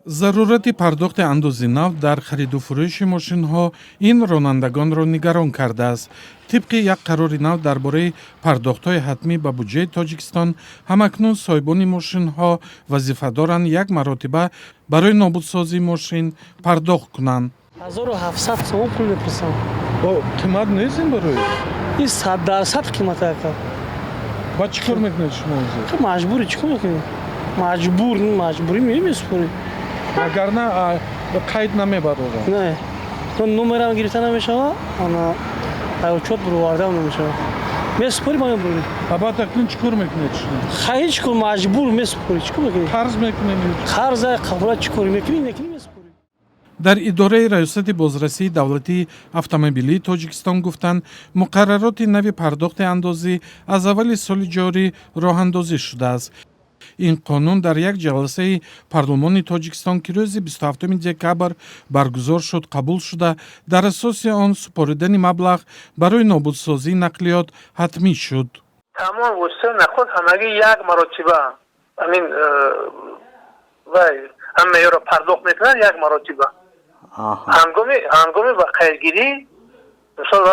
зарурати пардохти андози нав дар хариду фурӯши мошинҳо ин ронандагонро нигарон кардааст. тибқи як қарори нав дар бораи пардохтҳои ҳатмӣ ба буҷаи Тоҷикистон, ҳамакнун соҳибони мошинҳо вазифа доранд як маротиба барои нобудсозии мошин пардохт кунанд. 1700 сом пул мепурсам. қимат нест ин барои? Ин 100% қимат ака. ба чӣ кор мекунед шумо ҳозир? Маҷбури чӣ кор мекунем? Маҷбурӣ меспорем. вагарна қайд намебарорад. Не. Номерам гирифта намешава, ана учёт бурварда намешава. Меспорим ана бурим. Баъд акнун чӣ кор мекунед шумо? Хай чӣ кор маҷбур меспорем. Чӣ кор мекунем? қарз мекунед? Қарза қабула чӣ кор мекунем? Меспорем. дар идораи раёсати бозрасии давлатии автомобилии Тоҷикистон гуфтанд, муқаррароти нави пардохти андозӣ аз аввали соли ҷорӣ роҳандозӣ шудааст. ин қонун дар як ҷаласаи парлумони Тоҷикистон ки рӯзи 27 декабр баргузор шуд қабул шуда, дар асоси он супоридани маблағ барои нобудсозии нақлиёт ҳатмӣ шуд. тамом воситаи нақод ҳамагӣ як маротиба амин вай ҳамаеро пардохт мекунад як маротиба. ҳангоми ба қайдгирӣ мисол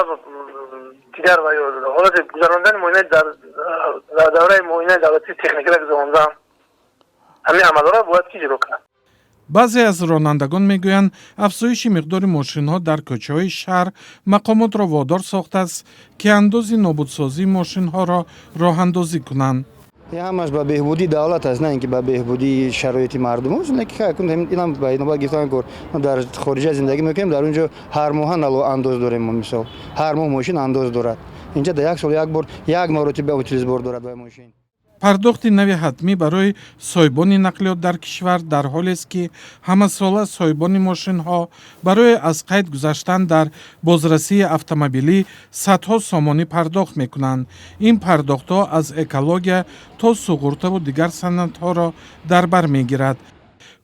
дигар ва ҳолати гузарондани муоинаи дар давраи муоинаи давлатии техникаро гузарондам ҳамин амалҳоро бояд ки иҷро кунад. баъзе аз ронандагон мегӯянд афзоиши миқдори мошинҳо дар кӯчаҳои шаҳр мақомотро водор сохтааст ки андози нобудсозии мошинҳоро роҳандозӣ кунанд. ҳамаш ба беҳбудии давлат аст, не ин ки ба беҳбудии шароити мардум. Инам ба инобат гирифтан кор дар хориҷа зиндагӣ мекунем, дар онҷо ҳар моҳа андоз дорем. Мисол ҳар моҳ мошин андоз дорад. Инҷа дар як сол як бор як маротиба утилизбор дорад ба мошин. пардохти нави ҳатмӣ барои соҳибони нақлиёт дар кишвар дар ҳолест ки ҳамасола соҳибони мошинҳо барои аз қайд гузаштан дар бозрасии автомобилӣ садҳо сомонӣ пардохт мекунанд. ин пардохтҳо аз экология то суғуртаву дигар санадҳоро дар бар мегирад.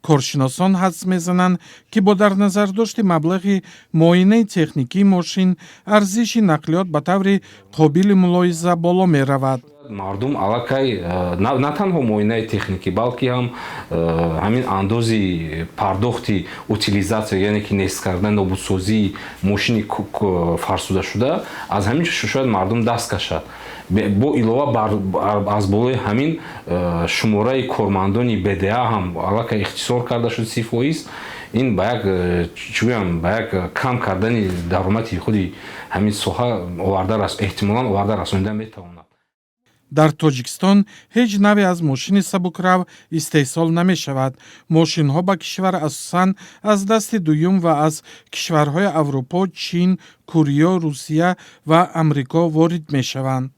коршиносон ҳадс мезананд ки бо дар назардошти маблағи муоинаи техникии мошин арзиши нақлиёт ба таври қобили мулоҳиза боло меравад. мардум аллакай на танҳо муоинаи техникӣ балки ҳам ҳамин андози пардохти утилизатсия яъне ки нест кардани нобудсозии мошини фарсудашуда аз ҳамин шояд мардум даст кашад. бо илова аз болои ҳамин шумораи кормандони БДА ҳам аллакай ихтисор карда шуд 30%. ин ба як кам кардани даромади худи ҳамин соҳа эҳтимолан оварда расонида метавонад. дар Тоҷикистон ҳеҷ наве аз мошини сабукрав истеҳсол намешавад. мошинҳо ба кишвар асосан аз дасти дуюм ва аз кишварҳои Аврупо, Чин, Курия, Русия ва Амрико ворид мешаванд.